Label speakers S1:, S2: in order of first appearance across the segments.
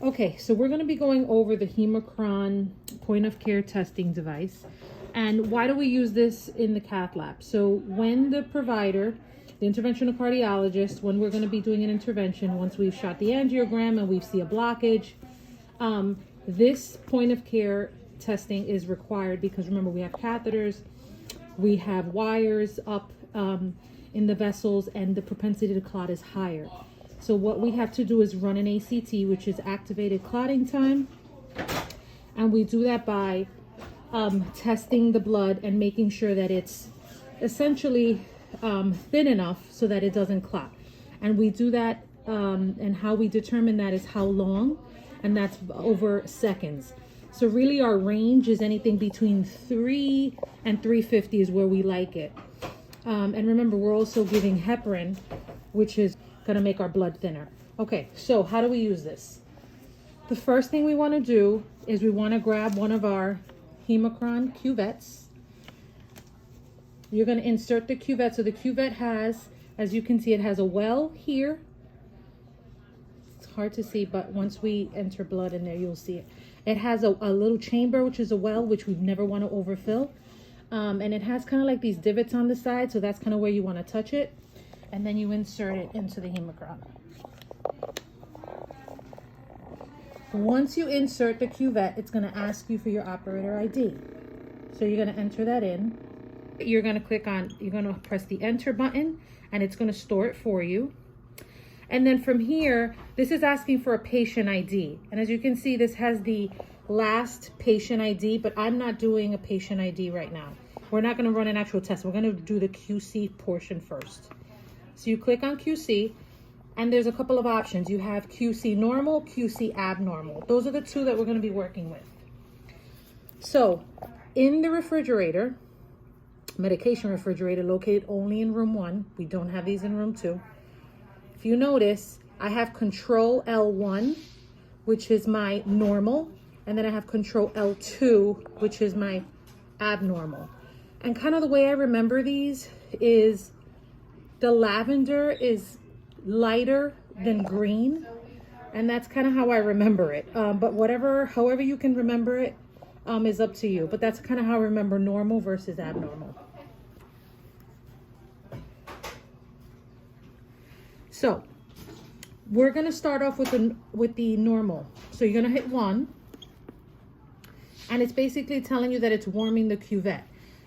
S1: Okay, so we're going to be going over the Hemochron point of care testing device. And why do we use this in the cath lab? So when the provider, the interventional cardiologist, when we're going to be doing an intervention, once we've shot the angiogram and we see a blockage, this point of care testing is required because remember, we have catheters, we have wires up in the vessels, and the propensity to clot is higher. So what we have to do is run an ACT, which is activated clotting time. And we do that by testing the blood and making sure that it's essentially thin enough so that it doesn't clot. And we do that, and how we determine that is how long, and that's over seconds. So really our range is anything between 3 and 350 is where we like it. And remember, we're also giving heparin, which is going to make our blood thinner. Okay, so how do we use this? The first thing we want to do is we want to grab one of our Hemochron cuvettes. You're going to insert the cuvette. So the cuvette has, as you can see, it has a well here. It's hard to see, but once we enter blood in there, you'll see it. It has a little chamber, which is a well, which we never want to overfill. And it has kind of like these divots on the side, so that's kind of where you want to touch it. And then you insert it into the Hemochron. Once you insert the cuvette, it's going to ask you for your operator ID. So you're going to enter that in. You're going to press the enter button, and it's going to store it for you. And then from here, this is asking for a patient ID. And as you can see, this has the last patient ID, but I'm not doing a patient ID right now. We're not going to run an actual test. We're going to do the QC portion first. So you click on QC, and there's a couple of options. You have QC normal, QC abnormal. Those are the two that we're going to be working with. So in the refrigerator, medication refrigerator located only in room 1. We don't have these in room 2. If you notice, I have control L1, which is my normal, and then I have control L2, which is my abnormal. And kind of the way I remember these is the lavender is lighter than green, and that's kind of how I remember it. But however you can remember it is up to you. But that's kind of how I remember normal versus abnormal. So we're going to start off with the normal. So you're going to hit 1, and it's basically telling you that it's warming the cuvette.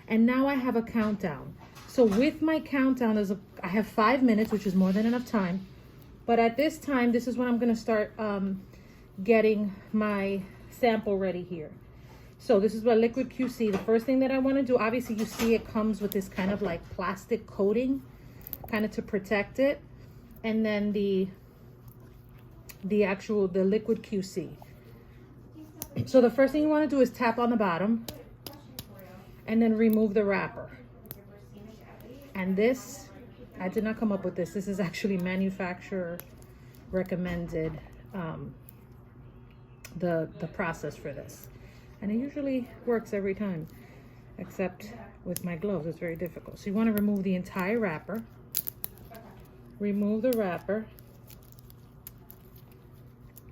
S1: And now I have a countdown. So with my countdown, I have 5 minutes, which is more than enough time. But at this time, this is when I'm going to start getting my sample ready here. So this is my liquid QC. The first thing that I want to do, obviously you see it comes with this kind of like plastic coating, kind of to protect it. And then the liquid QC. So the first thing you want to do is tap on the bottom and then remove the wrapper. And this, I did not come up with this. This is actually manufacturer recommended, the process for this. And it usually works every time, except with my gloves, it's very difficult. So you want to remove the entire wrapper. Remove the wrapper.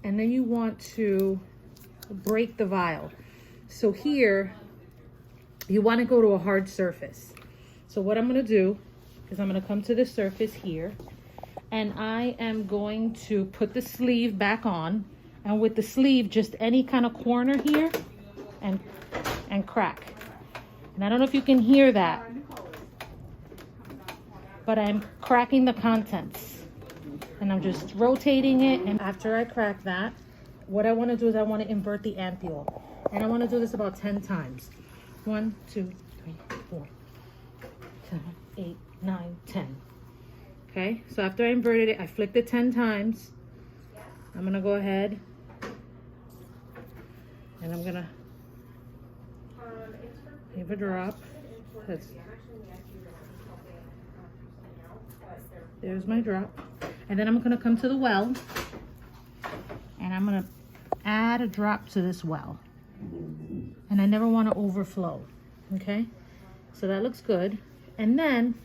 S1: And then you want to break the vial. So here, you want to go to a hard surface. So what I'm going to do is I'm going to come to the surface here, and I am going to put the sleeve back on, and with the sleeve, just any kind of corner here, and crack. And I don't know if you can hear that, but I'm cracking the contents, and I'm just rotating it. And after I crack that, what I want to do is I want to invert the ampule, and I want to do this about 10 times. 1, 2, 3, 4, 7, 8, 9, 10. Okay, so after I inverted it, I flicked it 10 times. I'm gonna go ahead and I'm gonna give a drop. There's my drop. And then I'm gonna come to the well, and I'm gonna add a drop to this well. And I never want to overflow. Okay, so that looks good. And then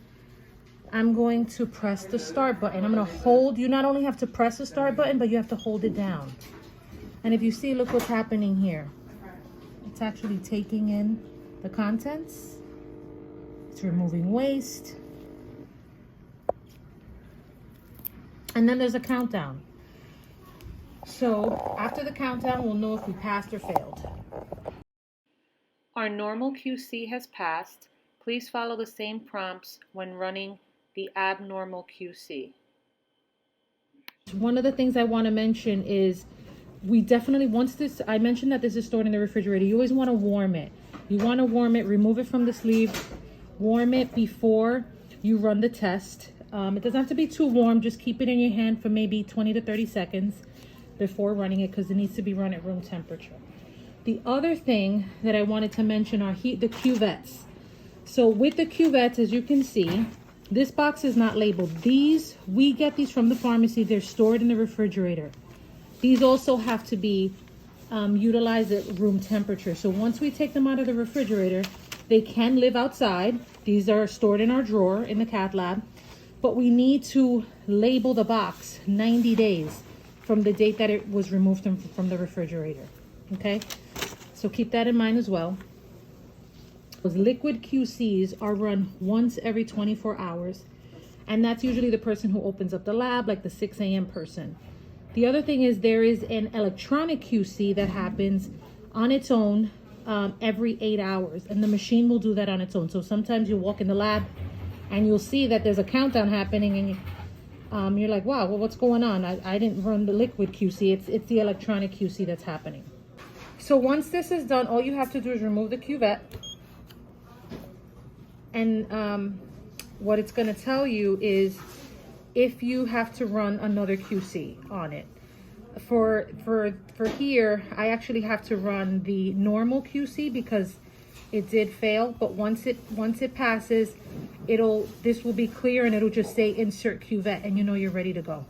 S1: I'm going to press the start button. I'm going to hold. You not only have to press the start button, but you have to hold it down. And if you see, look what's happening here. It's actually taking in the contents. It's removing waste. And then there's a countdown. So after the countdown, we'll know if we passed or failed. Our normal QC has passed. Please follow the same prompts when running the abnormal QC. One of the things I want to mention is we definitely, once this, I mentioned that this is stored in the refrigerator, you always want to warm it. You want to warm it, remove it from the sleeve, warm it before you run the test. It doesn't have to be too warm, just keep it in your hand for maybe 20 to 30 seconds before running it, because it needs to be run at room temperature. The other thing that I wanted to mention are the cuvettes. So with the cuvettes, as you can see, this box is not labeled. We get these from the pharmacy. They're stored in the refrigerator. These also have to be utilized at room temperature. So once we take them out of the refrigerator, they can live outside. These are stored in our drawer in the cath lab, but we need to label the box 90 days from the date that it was removed from the refrigerator. Okay, so keep that in mind as well. Those liquid QCs are run once every 24 hours, and that's usually the person who opens up the lab, like the 6 a.m. person. The other thing is there is an electronic QC that happens on its own every 8 hours, and the machine will do that on its own. So sometimes you'll walk in the lab and you'll see that there's a countdown happening, and you're like, wow, well, what's going on? I didn't run the liquid QC. It's the electronic QC that's happening. So once this is done, all you have to do is remove the cuvette. And what it's going to tell you is if you have to run another QC on it. For here, I actually have to run the normal QC because it did fail. But once it passes, this will be clear and it'll just say insert cuvette, and you know you're ready to go.